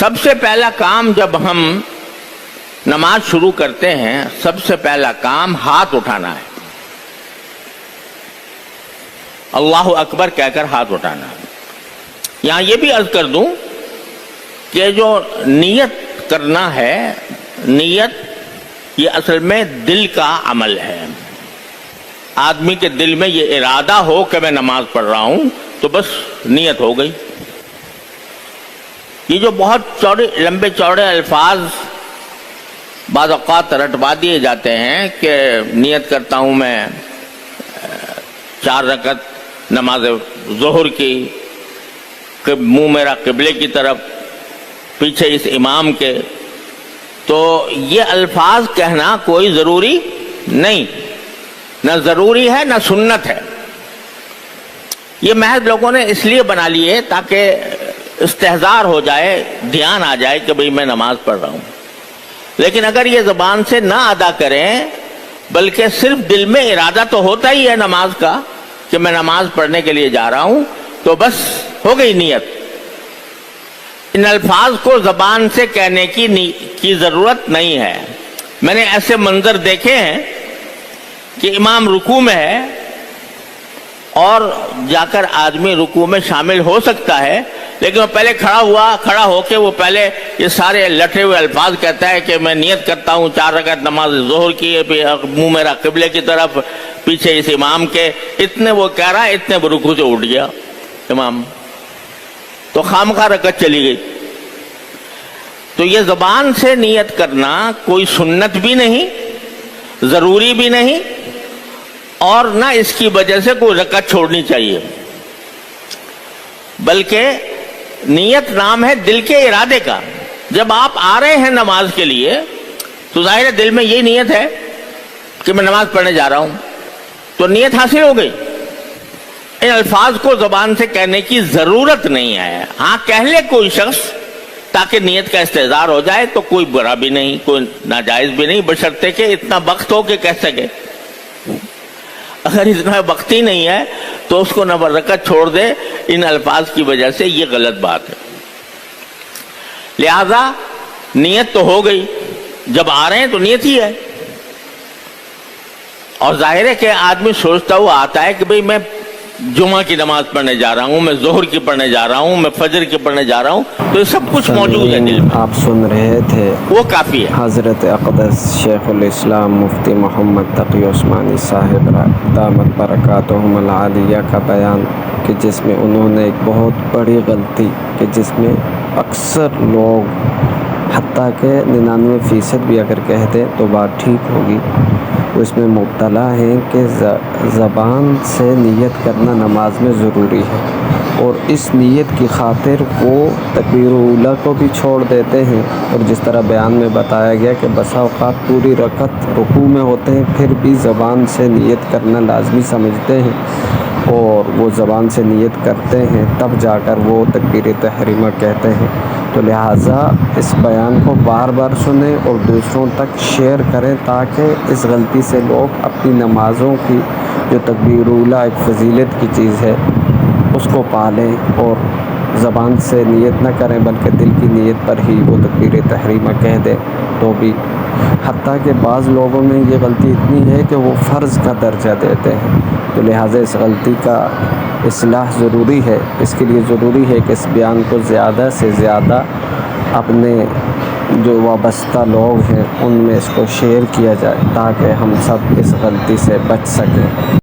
سب سے پہلا کام جب ہم نماز شروع کرتے ہیں، سب سے پہلا کام ہاتھ اٹھانا ہے، اللہ اکبر کہہ کر ہاتھ اٹھانا ہے۔ یہاں یہ بھی عرض کر دوں کہ جو نیت کرنا ہے، نیت یہ اصل میں دل کا عمل ہے۔ آدمی کے دل میں یہ ارادہ ہو کہ میں نماز پڑھ رہا ہوں تو بس نیت ہو گئی۔ یہ جو بہت لمبے چوڑے الفاظ بعض اوقات رٹوا دیے جاتے ہیں کہ نیت کرتا ہوں میں 4 رکعت نماز ظہر کی، منہ میرا قبلے کی طرف، پیچھے اس امام کے، تو یہ الفاظ کہنا کوئی ضروری نہیں، نہ ضروری ہے نہ سنت ہے۔ یہ محض لوگوں نے اس لیے بنا لیے تاکہ استحضار ہو جائے، دھیان آ جائے کہ بھئی میں نماز پڑھ رہا ہوں۔ لیکن اگر یہ زبان سے نہ ادا کریں بلکہ صرف دل میں ارادہ تو ہوتا ہی ہے نماز کا کہ میں نماز پڑھنے کے لیے جا رہا ہوں، تو بس ہو گئی نیت۔ ان الفاظ کو زبان سے کہنے کی ضرورت نہیں ہے۔ میں نے ایسے منظر دیکھے ہیں کہ امام رکوع میں ہے اور جا کر آدمی رکوع میں شامل ہو سکتا ہے، لیکن وہ پہلے کھڑا ہو کے وہ پہلے یہ سارے لٹے ہوئے الفاظ کہتا ہے کہ میں نیت کرتا ہوں 4 رکعت نماز ظہر کی، منہ میرا قبلے کی طرف، پیچھے اس امام کے، اتنے وہ کہہ رہا ہے، اتنے وہ رکوع سے اٹھ گیا امام، تو خامخواہ رکعت چلی گئی۔ تو یہ زبان سے نیت کرنا کوئی سنت بھی نہیں، ضروری بھی نہیں، اور نہ اس کی وجہ سے کوئی رکعت چھوڑنی چاہیے، بلکہ نیت نام ہے دل کے ارادے کا۔ جب آپ آ رہے ہیں نماز کے لیے تو ظاہر ہے دل میں یہی نیت ہے کہ میں نماز پڑھنے جا رہا ہوں، تو نیت حاصل ہو گئی۔ ان الفاظ کو زبان سے کہنے کی ضرورت نہیں ہے۔ ہاں کہہ لے کوئی شخص تاکہ نیت کا استحضار ہو جائے تو کوئی برا بھی نہیں، کوئی ناجائز بھی نہیں، بشرطے کہ اتنا وقت ہو کہ کہہ سکے۔ اگر اتنا وقت ہی نہیں ہے تو اس کو نہ رکعت چھوڑ دے ان الفاظ کی وجہ سے، یہ غلط بات ہے۔ لہذا نیت تو ہو گئی، جب آ رہے ہیں تو نیت ہی ہے۔ اور ظاہر ہے کہ آدمی سوچتا ہوا آتا ہے کہ بھئی میں جمعہ کی نماز پڑھنے جا رہا ہوں، میں ظہر کی پڑھنے جا رہا ہوں، میں فجر کی پڑھنے جا رہا ہوں، تو یہ سب کچھ موجود ہے دل میں، آپ سن رہے تھے وہ کافی ہے۔ حضرت اقدس شیخ الاسلام مفتی محمد تقی عثمانی صاحب دامت برکاتہم العالیہ کا بیان، کہ جس میں انہوں نے ایک بہت بڑی غلطی، کہ جس میں اکثر لوگ حتیٰ کہ 99% بھی اگر کہہ دیں تو بات ٹھیک ہوگی، وہ اس میں مبتلا ہیں کہ زبان سے نیت کرنا نماز میں ضروری ہے، اور اس نیت کی خاطر وہ تکبیر اولیٰ کو بھی چھوڑ دیتے ہیں، اور جس طرح بیان میں بتایا گیا کہ بسا اوقات پوری رکعت رکوع میں ہوتے ہیں پھر بھی زبان سے نیت کرنا لازمی سمجھتے ہیں، اور وہ زبان سے نیت کرتے ہیں تب جا کر وہ تکبیر تحریمہ کہتے ہیں۔ تو لہٰذا اس بیان کو بار بار سنیں اور دوسروں تک شیئر کریں تاکہ اس غلطی سے لوگ اپنی نمازوں کی جو تکبیر اولیٰ ایک فضیلت کی چیز ہے اس کو پالیں، اور زبان سے نیت نہ کریں بلکہ دل کی نیت پر ہی وہ تکبیر تحریمہ کہہ دیں تو بھی۔ حتیٰ کہ بعض لوگوں میں یہ غلطی اتنی ہے کہ وہ فرض کا درجہ دیتے ہیں، تو لہٰذا اس غلطی کا اصلاح ضروری ہے۔ اس کے لیے ضروری ہے کہ اس بیان کو زیادہ سے زیادہ اپنے جو وابستہ لوگ ہیں ان میں اس کو شیئر کیا جائے تاکہ ہم سب اس غلطی سے بچ سکیں۔